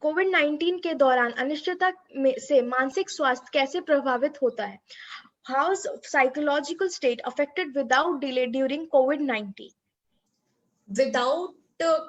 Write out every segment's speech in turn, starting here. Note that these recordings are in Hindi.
कोविड 19 के दौरान अनिश्चितता से मानसिक स्वास्थ्य कैसे प्रभावित होता है? How is psychological state affected without delay during COVID-19? Without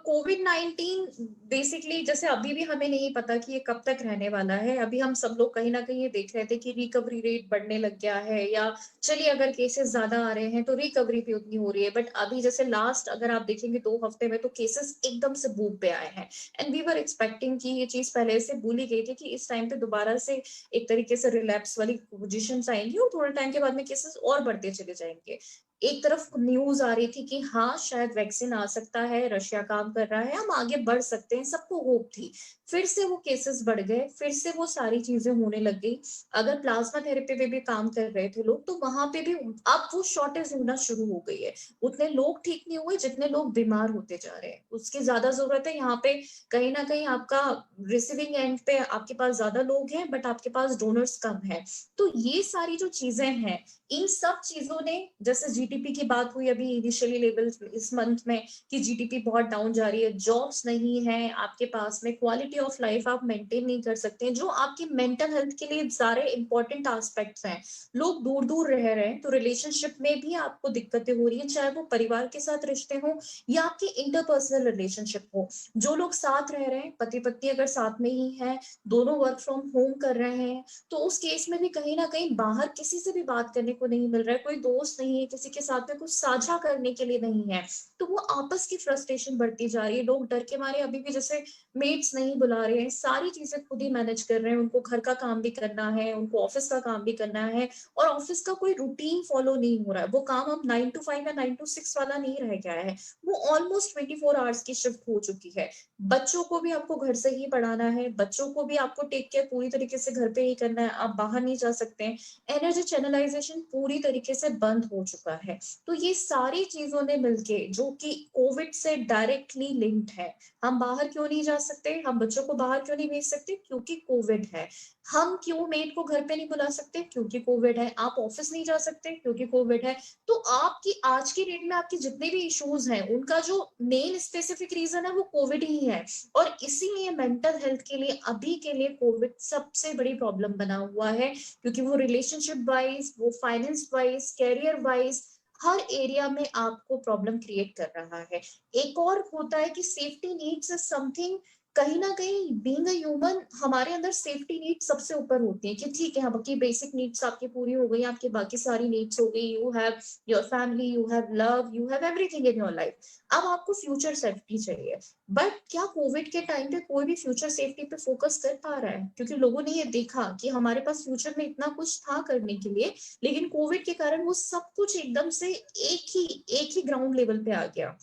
कोविड-19 बेसिकली जैसे अभी भी हमें नहीं पता कि ये कब तक रहने वाला है। अभी हम सब लोग कहीं ना कहीं ये देख रहे थे कि रिकवरी रेट बढ़ने लग गया है, या चलिए अगर केसेस ज्यादा आ रहे हैं तो रिकवरी भी उतनी हो रही है। बट अभी जैसे लास्ट अगर आप देखेंगे 2 हफ्ते में तो केसेस एकदम से बूम पे आए हैं। एंड वी वर एक्सपेक्टिंग कि ये चीज पहले से भूली गई थी कि इस टाइम पे दोबारा से एक तरीके से रिलैप्स वाली पोजिशन आएंगी और थोड़े टाइम के बाद में केसेस और बढ़ते चले जाएंगे। एक तरफ न्यूज आ रही थी कि हाँ शायद वैक्सीन आ सकता है, रशिया काम कर रहा है, हम आगे बढ़ सकते हैं, सबको होप थी। फिर से वो केसेस बढ़ गए, फिर से वो सारी चीजें होने लग गई। अगर प्लाज्मा थेरेपी पे भी काम कर रहे थे लोग तो वहां पे भी अब वो शॉर्टेज होना शुरू हो गई है। उतने लोग ठीक नहीं हुए जितने लोग बीमार होते जा रहे हैं, उसकी ज्यादा जरूरत है। यहाँ पे कहीं ना कहीं आपका रिसीविंग एंड पे आपके पास ज्यादा लोग हैं बट आपके पास डोनर्स कम है। तो ये सारी जो चीजें हैं, इन सब चीजों ने, जैसे जीडीपी की बात हुई अभी इनिशियली लेवल इस मंथ में कि जीडीपी बहुत डाउन जा रही है, जॉब्स नहीं है आपके पास में, क्वालिटी ऑफ लाइफ आप मेंटेन नहीं कर सकते, जो आपकी मेंटल हेल्थ के लिए सारे इंपॉर्टेंट एस्पेक्ट्स हैं। लोग दूर दूर रह रहे हैं तो रिलेशनशिप में भी आपको दिक्कतें हो रही है, चाहे वो परिवार के साथ रिश्ते हो या आपके इंटरपर्सनल रिलेशनशिप हो। जो लोग साथ रह रहे हैं, पति पत्नी अगर साथ में ही है, दोनों वर्क फ्रॉम होम कर रहे हैं, तो उस केस में भी कहीं ना कहीं बाहर किसी से भी बात करने को नहीं मिल रहा है, कोई दोस्त नहीं है, किसी के साथ में कुछ साझा करने के लिए नहीं है, तो वो आपस की फ्रस्ट्रेशन बढ़ती जा रही है। लोग डर के मारे अभी भी जैसे मेट्स नहीं बुला रहे हैं, सारी चीजें खुद ही मैनेज कर रहे हैं। उनको घर का काम भी करना है, उनको ऑफिस का काम भी करना है, और ऑफिस का कोई रूटीन फॉलो नहीं हो रहा है। वो काम अब 9 to 5 या 9 to 6 वाला नहीं रह गया है, वो ऑलमोस्ट 24 आवर्स की शिफ्ट हो चुकी है। बच्चों को भी आपको घर से ही पढ़ाना है, बच्चों को भी आपको टेक केयर पूरी तरीके से घर पे ही करना है, आप बाहर नहीं जा सकते हैं। एनर्जी चैनलाइजेशन पूरी तरीके से बंद हो चुका है। तो ये सारी चीजों ने मिलके, जो कि कोविड से डायरेक्टली लिंक्ड है, हम बाहर क्यों नहीं जा सकते, हम बच्चों को बाहर क्यों नहीं भेज सकते, क्योंकि कोविड है। हम क्यों मेड को घर पे नहीं बुला सकते, क्योंकि कोविड है। आप ऑफिस नहीं जा सकते, क्योंकि कोविड है। तो आपकी आज की डेट में आपके जितने भी इश्यूज हैं उनका जो मेन स्पेसिफिक रीजन है वो कोविड ही है। और इसीलिए मेंटल हेल्थ के लिए अभी के लिए कोविड सबसे बड़ी प्रॉब्लम बना हुआ है, क्योंकि वो रिलेशनशिप वाइज, वो फाइनेंस वाइज, कैरियर वाइज, हर एरिया में आपको प्रॉब्लम क्रिएट कर रहा है। एक और होता है कि सेफ्टी नीड्स इज समथिंग, कहीं ना कहीं बीइंग अ ह्यूमन हमारे अंदर सेफ्टी नीड्स सबसे ऊपर होती है कि ठीक है आपकी बेसिक नीड्स आपकी पूरी हो गई, आपकी बाकी सारी नीड्स हो गई, you have your family, you have love, you have everything in your life. अब आपको फ्यूचर सेफ्टी चाहिए। बट क्या कोविड के टाइम पे कोई भी फ्यूचर सेफ्टी पे फोकस कर पा रहा है? क्योंकि लोगों ने ये देखा कि हमारे पास फ्यूचर में इतना कुछ था करने के लिए, लेकिन कोविड के कारण वो सब कुछ एकदम से एक ही ग्राउंड लेवल पे आ गया,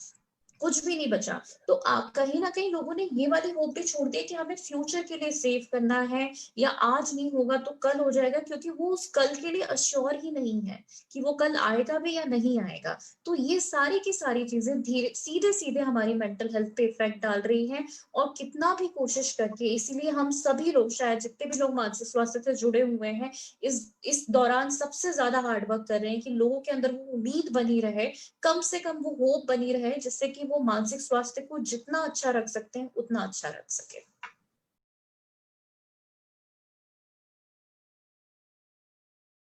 कुछ भी नहीं बचा। तो आप कहीं ना कहीं लोगों ने ये वाली होप भी छोड़ दी कि हमें फ्यूचर के लिए सेव करना है, या आज नहीं होगा तो कल हो जाएगा, क्योंकि वो उस कल के लिए अश्योर ही नहीं है कि वो कल आएगा भी या नहीं आएगा। तो ये सारी की सारी चीजें धीरे सीधे सीधे हमारी मेंटल हेल्थ पे इफेक्ट डाल रही हैं। और कितना भी कोशिश करके, इसीलिए हम सभी लोग, शायद जितने भी लोग मानसिक स्वास्थ्य से जुड़े हुए हैं, इस दौरान सबसे ज्यादा हार्डवर्क कर रहे हैं कि लोगों के अंदर वो उम्मीद बनी रहे, कम से कम वो होप बनी रहे, जिससे कि वो मानसिक स्वास्थ्य को जितना अच्छा रख सकते हैं उतना अच्छा रख सके।